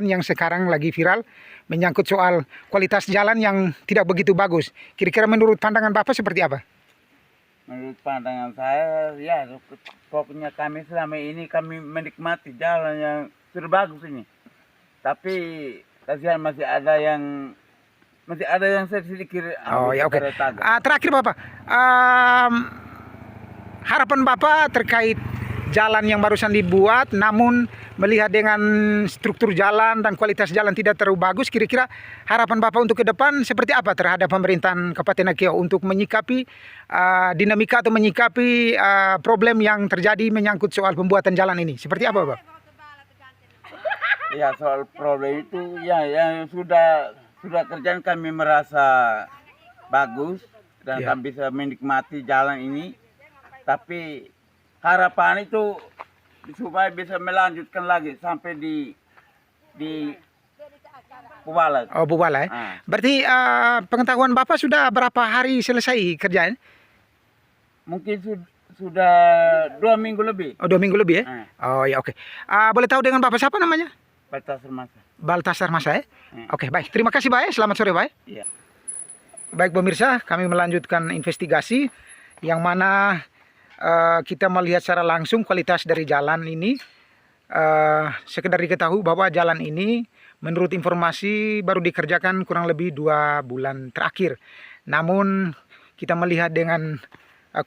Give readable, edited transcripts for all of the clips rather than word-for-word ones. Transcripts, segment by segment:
Yang sekarang lagi viral menyangkut soal kualitas jalan yang tidak begitu bagus. Kira-kira menurut pandangan Bapak seperti apa? Menurut pandangan saya, ya pokoknya kami selama ini kami menikmati jalan yang sudah bagus ini. Tapi kasihan masih ada yang sedikit. Oh ya, oke. Terakhir Bapak, harapan Bapak terkait jalan yang barusan dibuat, namun melihat dengan struktur jalan dan kualitas jalan tidak terlalu bagus, kira-kira harapan Bapak untuk ke depan seperti apa terhadap pemerintahan Kabupaten Nakeo untuk menyikapi dinamika atau menyikapi problem yang terjadi menyangkut soal pembuatan jalan ini? Seperti apa, Pak? Ya, soal problem itu ya yang sudah kerjaan kami merasa bagus dan kami bisa menikmati jalan ini, tapi harapan itu supaya bisa melanjutkan lagi sampai di Pubalat. Oh, Pubalat. Berarti pengetahuan Bapak sudah berapa hari selesai kerjaan? Mungkin sudah 2 minggu lebih. Oh, 2 minggu lebih ya? Oh ya, oke. Boleh tahu dengan Bapak siapa namanya? Baltasar Masa. Baltasar Masa ya? Oke, baik. Terima kasih Pak ya. Selamat sore Pak. Iya. Baik pemirsa, kami melanjutkan investigasi yang mana kita melihat secara langsung kualitas dari jalan ini. Sekedar diketahui bahwa jalan ini menurut informasi baru dikerjakan kurang lebih 2 bulan terakhir. Namun kita melihat dengan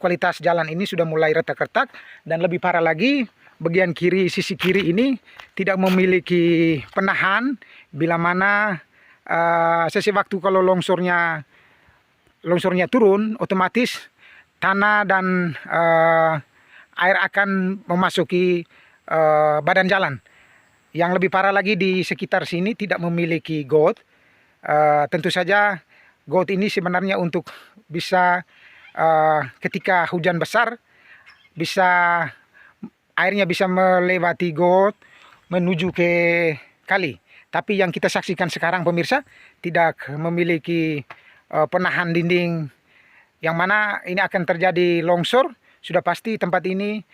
kualitas jalan ini sudah mulai retak-retak, dan lebih parah lagi bagian kiri, sisi kiri ini tidak memiliki penahan, bila mana sewaktu kalau longsornya turun, otomatis tanah dan air akan memasuki badan jalan. Yang lebih parah lagi di sekitar sini tidak memiliki got. Tentu saja got ini sebenarnya untuk bisa ketika hujan besar airnya bisa melewati got menuju ke kali. Tapi yang kita saksikan sekarang pemirsa tidak memiliki penahan dinding, yang mana ini akan terjadi longsor. Sudah pasti tempat ini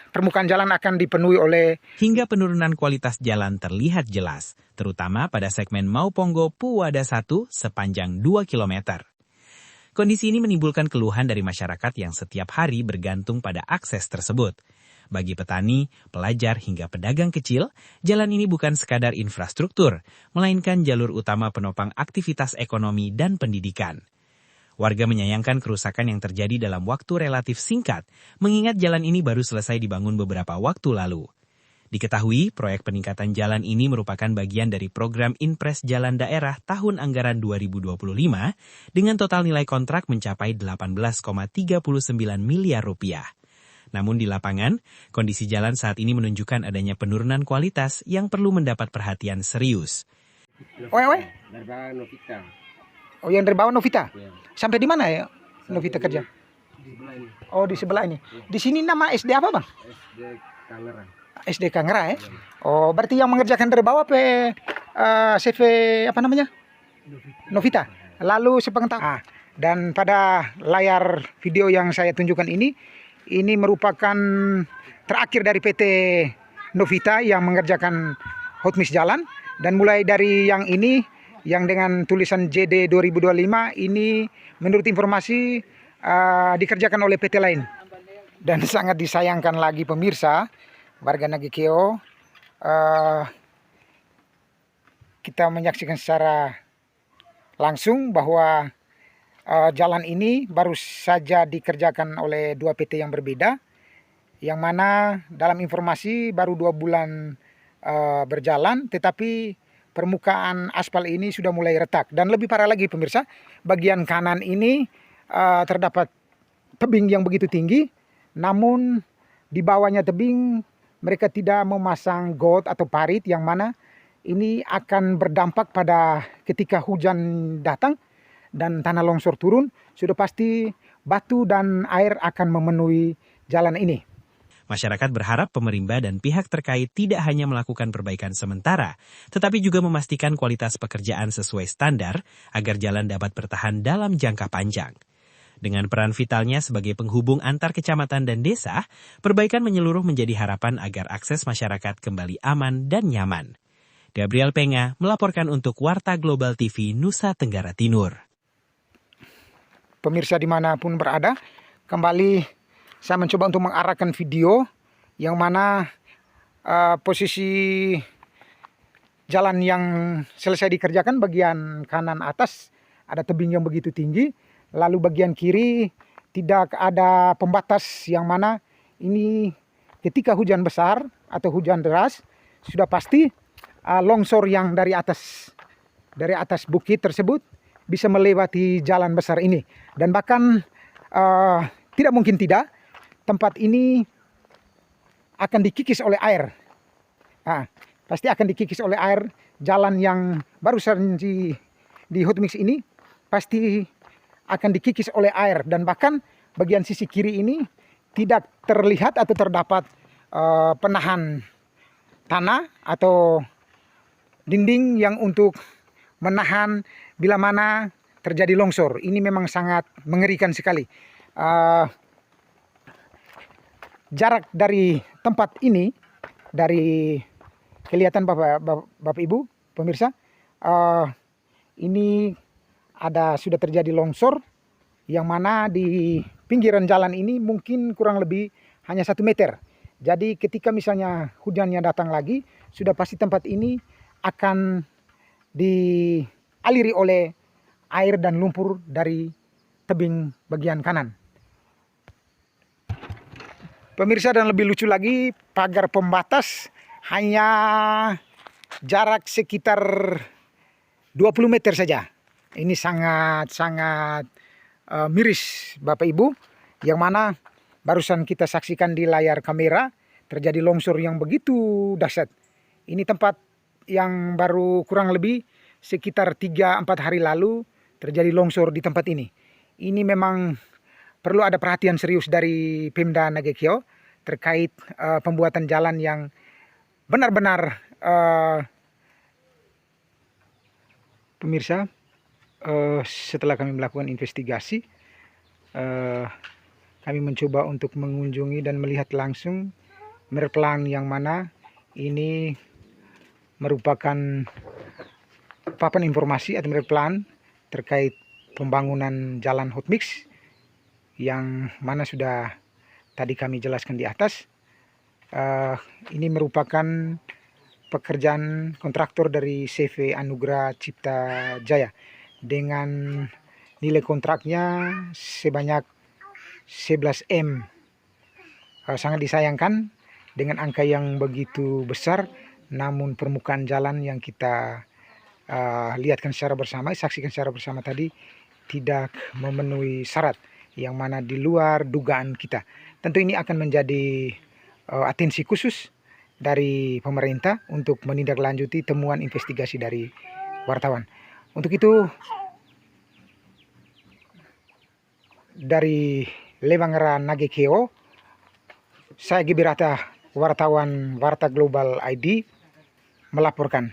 permukaan jalan akan dipenuhi oleh. Hingga penurunan kualitas jalan terlihat jelas, terutama pada segmen Mauponggo Puwada 1 sepanjang 2 km. Kondisi ini menimbulkan keluhan dari masyarakat yang setiap hari bergantung pada akses tersebut. Bagi petani, pelajar hingga pedagang kecil, jalan ini bukan sekadar infrastruktur, melainkan jalur utama penopang aktivitas ekonomi dan pendidikan. Warga menyayangkan kerusakan yang terjadi dalam waktu relatif singkat, mengingat jalan ini baru selesai dibangun beberapa waktu lalu. Diketahui, proyek peningkatan jalan ini merupakan bagian dari program Inpres Jalan Daerah tahun anggaran 2025 dengan total nilai kontrak mencapai 18,39 miliar rupiah. Namun di lapangan, kondisi jalan saat ini menunjukkan adanya penurunan kualitas yang perlu mendapat perhatian serius. Oh, yang dari bawah Novita? Ya. Sampai di mana ya Novita kerja? Di sebelah ini. Oh, di sebelah ini. Di sini nama SD apa Bang? SD Kangera. SD Kangera ya? Oh, berarti yang mengerjakan dari bawah CV apa namanya? Novita. Lalu sepengetahuan. Dan pada layar video yang saya tunjukkan ini merupakan terakhir dari PT Novita yang mengerjakan hotmiss jalan, dan mulai dari yang ini yang dengan tulisan JD 2025 ini menurut informasi dikerjakan oleh PT lain. Dan sangat disayangkan lagi pemirsa, warga Nagekeo, kita menyaksikan secara langsung bahwa jalan ini baru saja dikerjakan oleh 2 PT yang berbeda, yang mana dalam informasi baru 2 bulan berjalan, tetapi permukaan aspal ini sudah mulai retak. Dan lebih parah lagi pemirsa, bagian kanan ini terdapat tebing yang begitu tinggi, namun di bawahnya tebing mereka tidak memasang got atau parit, yang mana ini akan berdampak pada ketika hujan datang dan tanah longsor turun, sudah pasti batu dan air akan memenuhi jalan ini. Masyarakat berharap pemerintah dan pihak terkait tidak hanya melakukan perbaikan sementara, tetapi juga memastikan kualitas pekerjaan sesuai standar agar jalan dapat bertahan dalam jangka panjang. Dengan peran vitalnya sebagai penghubung antar kecamatan dan desa, perbaikan menyeluruh menjadi harapan agar akses masyarakat kembali aman dan nyaman. Gabriel Penga melaporkan untuk Warta Global TV Nusa Tenggara Timur. Pemirsa dimanapun berada, kembali saya mencoba untuk mengarahkan video yang mana posisi jalan yang selesai dikerjakan, bagian kanan atas ada tebing yang begitu tinggi, lalu bagian kiri tidak ada pembatas, yang mana ini ketika hujan besar atau hujan deras sudah pasti longsor yang dari atas bukit tersebut bisa melewati jalan besar ini. Dan bahkan tidak mungkin tidak, tempat ini akan dikikis oleh air. Pasti akan dikikis oleh air. Jalan yang barusan di hotmix ini pasti akan dikikis oleh air. Dan bahkan bagian sisi kiri ini tidak terlihat atau terdapat penahan tanah atau dinding yang untuk menahan bila mana terjadi longsor. Ini memang sangat mengerikan sekali. Jarak dari tempat ini, dari kelihatan Bapak Ibu pemirsa, ini sudah terjadi longsor, yang mana di pinggiran jalan ini mungkin kurang lebih hanya 1 meter. Jadi ketika misalnya hujannya datang lagi, sudah pasti tempat ini akan dialiri oleh air dan lumpur dari tebing bagian kanan. Pemirsa, dan lebih lucu lagi, pagar pembatas hanya jarak sekitar 20 meter saja. Ini sangat miris Bapak Ibu, yang mana barusan kita saksikan di layar kamera terjadi longsor yang begitu dahsyat. Ini tempat yang baru kurang lebih sekitar 3-4 hari lalu terjadi longsor di tempat ini. Ini memang perlu ada perhatian serius dari Pemda Nagekeo terkait pembuatan jalan yang benar-benar pemirsa, setelah kami melakukan investigasi, kami mencoba untuk mengunjungi dan melihat langsung Merplan, yang mana ini merupakan papan informasi atau Merplan terkait pembangunan jalan hotmix, yang mana sudah tadi kami jelaskan di atas. Ini merupakan pekerjaan kontraktor dari CV Anugrah Cipta Jaya dengan nilai kontraknya sebanyak 11 M. Sangat disayangkan dengan angka yang begitu besar, namun permukaan jalan yang kita lihatkan secara bersama, saksikan secara bersama tadi, tidak memenuhi syarat, yang mana di luar dugaan kita. Tentu ini akan menjadi atensi khusus dari pemerintah untuk menindaklanjuti temuan investigasi dari wartawan. Untuk itu, dari Lewangera Nagekeo, saya Gibirata, wartawan Warta Global ID, melaporkan.